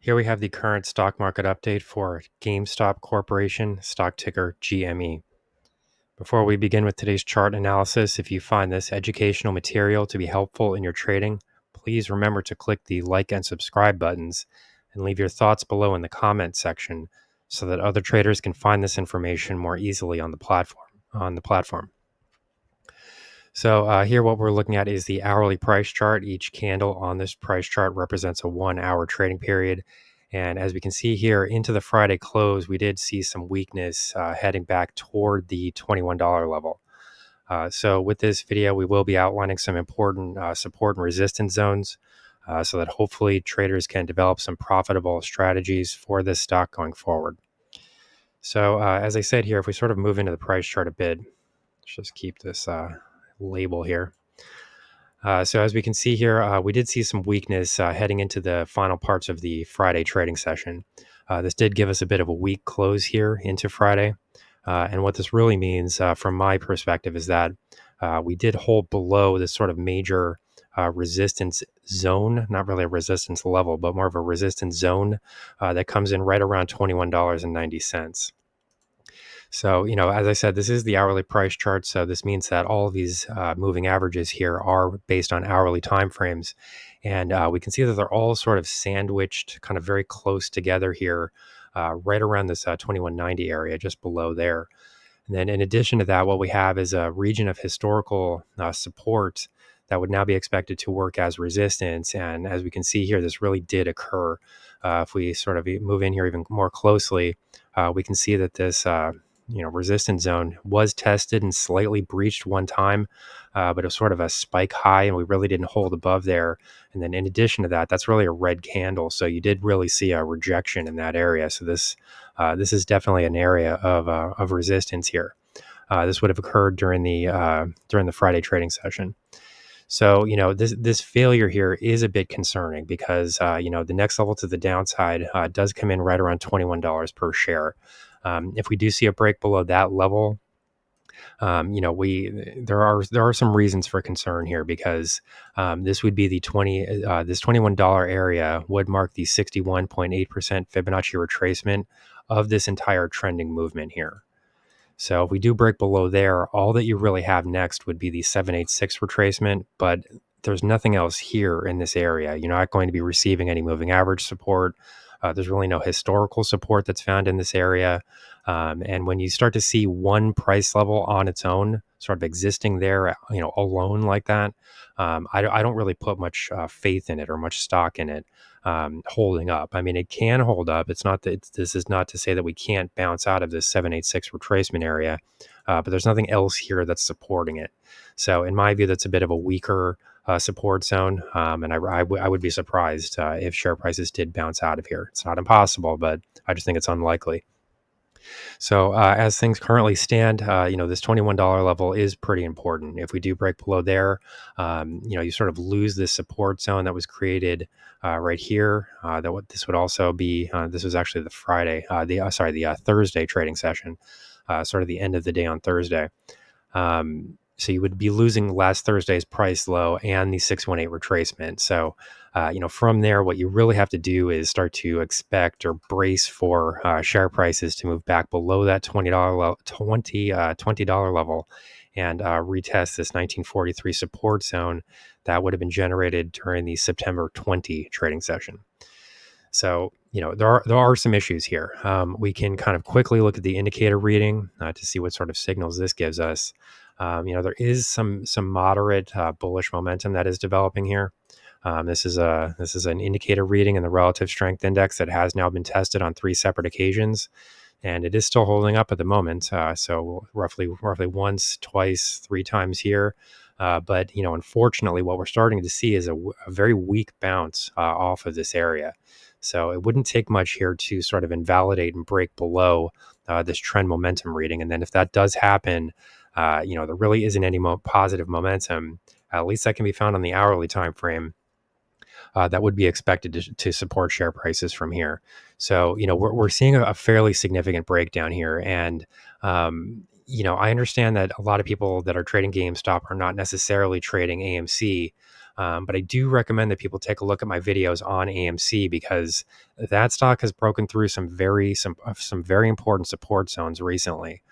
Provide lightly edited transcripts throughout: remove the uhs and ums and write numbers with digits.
Here we have the current stock market update for GameStop Corporation, stock ticker GME. Before we begin with today's chart analysis, if you find this educational material to be helpful in your trading, please remember to click the like and subscribe buttons and leave your thoughts below in the comments section so that other traders can find this information more easily on the platform. So here what we're looking at is the hourly price chart. Each candle on this price chart represents a 1 hour trading period. And as we can see here into the Friday close, we did see some weakness heading back toward the $21 level. So with this video, we will be outlining some important support and resistance zones so that hopefully traders can develop some profitable strategies for this stock going forward. So as I said here, if we sort of move into the price chart a bit, let's just keep this label here. So as we can see here, we did see some weakness heading into the final parts of the Friday trading session. This did give us a bit of a weak close here into Friday. And what this really means from my perspective is that we did hold below this sort of major resistance zone, not really a resistance level, but more of a resistance zone that comes in right around $21.90. So, as I said, this is the hourly price chart. So this means that all of these moving averages here are based on hourly time frames. And we can see that they're all sort of sandwiched kind of very close together here, right around this 2190 area, just below there. And then in addition to that, what we have is a region of historical support that would now be expected to work as resistance. And as we can see here, this really did occur. If we sort of move in here even more closely, we can see that this resistance zone was tested and slightly breached one time, but it was sort of a spike high and we really didn't hold above there. And then in addition to that, that's really a red candle. So you did really see a rejection in that area. So this is definitely an area of resistance here. This would have occurred during the Friday trading session. So, this failure here is a bit concerning because, the next level to the downside does come in right around $21 per share. If we do see a break below that level, there are some reasons for concern here because this would be this $21 area would mark the 61.8% Fibonacci retracement of this entire trending movement here. So if we do break below there, all that you really have next would be the 786 retracement, but there's nothing else here in this area. You're not going to be receiving any moving average support. There's really no historical support that's found in this area. And when you start to see one price level on its own, sort of existing there, alone like that, I don't really put much faith in it or much stock in it holding up. I mean, it can hold up. It's not that this is not to say that we can't bounce out of this 786 retracement area, but there's nothing else here that's supporting it. So in my view, that's a bit of a weaker support zone. And I would be surprised if share prices did bounce out of here. It's not impossible, but I just think it's unlikely. So as things currently stand, this $21 level is pretty important. If we do break below there, you sort of lose this support zone that was created right here. This would also be, this was actually the Thursday trading session, sort of the end of the day on Thursday. So you would be losing last Thursday's price low and the 618 retracement. So, from there, what you really have to do is start to expect or brace for share prices to move back below that $20 level and retest this 1943 support zone that would have been generated during the September 20 trading session. So, there are some issues here. We can kind of quickly look at the indicator reading to see what sort of signals this gives us. There is some moderate bullish momentum that is developing here. This is an indicator reading in the relative strength index that has now been tested on 3 separate occasions, and it is still holding up at the moment. So roughly once, twice, 3 times here. But unfortunately, what we're starting to see is a very weak bounce off of this area. So it wouldn't take much here to sort of invalidate and break below this trend momentum reading. And then if that does happen, there really isn't any positive momentum, at least that can be found on the hourly time frame, that would be expected to support share prices from here. So, we're seeing a fairly significant breakdown here. And, I understand that a lot of people that are trading GameStop are not necessarily trading AMC. But I do recommend that people take a look at my videos on AMC because that stock has broken through some very important support zones recently.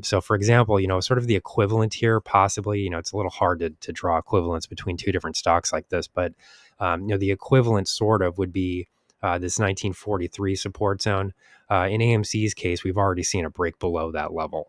So, for example, sort of the equivalent here, possibly, it's a little hard to draw equivalents between two different stocks like this, but the equivalent sort of would be this 1943 support zone. In AMC's case, we've already seen a break below that level.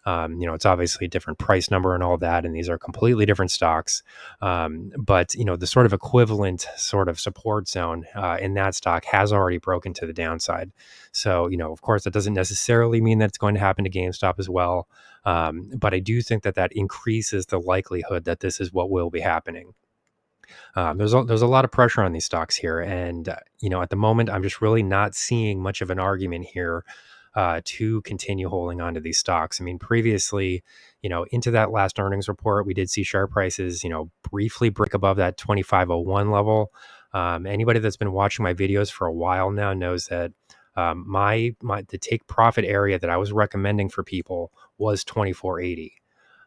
It's obviously a different price number and all that, and these are completely different stocks. But the sort of equivalent sort of support zone in that stock has already broken to the downside. So, of course, that doesn't necessarily mean that it's going to happen to GameStop as well. But I do think that increases the likelihood that this is what will be happening. There's a lot of pressure on these stocks here, and at the moment, I'm just really not seeing much of an argument here to continue holding on to these stocks. I mean, previously, into that last earnings report, we did see share prices, briefly break above that 2501 level. Anybody that's been watching my videos for a while now knows that the take profit area that I was recommending for people was 2480.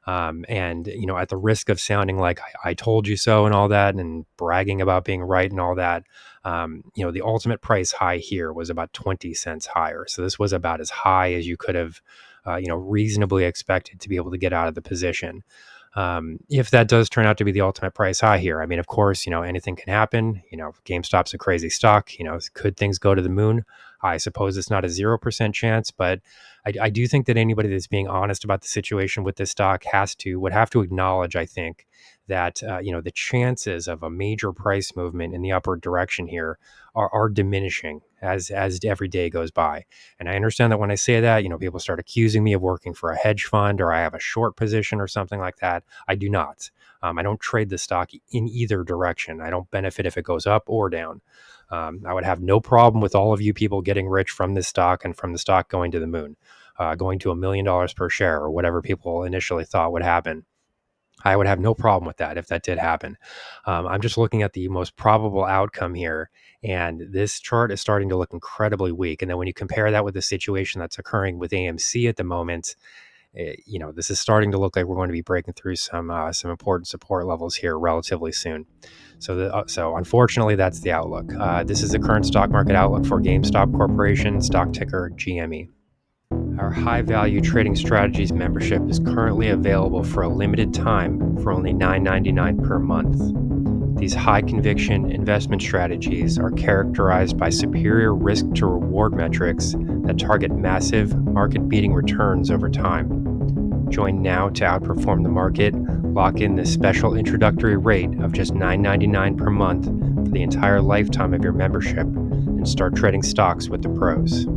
And at the risk of sounding like I told you so and all that, and bragging about being right and all that, the ultimate price high here was about 20 cents higher. So this was about as high as you could have, reasonably expected to be able to get out of the position. If that does turn out to be the ultimate price high here, I mean, of course, anything can happen. GameStop's a crazy stock. Could things go to the moon? I suppose it's not a 0% chance, but I do think that anybody that's being honest about the situation with this stock would have to acknowledge, I think, that the chances of a major price movement in the upward direction here are diminishing as every day goes by. And I understand that when I say that, people start accusing me of working for a hedge fund or I have a short position or something like that. I do not. I don't trade the stock in either direction. I don't benefit if it goes up or down. I would have no problem with all of you people getting rich from this stock and from the stock going to the moon, going to $1 million per share or whatever people initially thought would happen. I would have no problem with that if that did happen. I'm just looking at the most probable outcome here, and this chart is starting to look incredibly weak. And then when you compare that with the situation that's occurring with AMC at the moment, this is starting to look like we're going to be breaking through some important support levels here relatively soon. So unfortunately, that's the outlook. This is the current stock market outlook for GameStop Corporation, stock ticker GME. Our high value trading strategies membership is currently available for a limited time for only $9.99 per month. These high conviction investment strategies are characterized by superior risk to reward metrics that target massive market beating returns over time. Join now to outperform the market. Lock in this special introductory rate of just $9.99 per month for the entire lifetime of your membership and start trading stocks with the pros.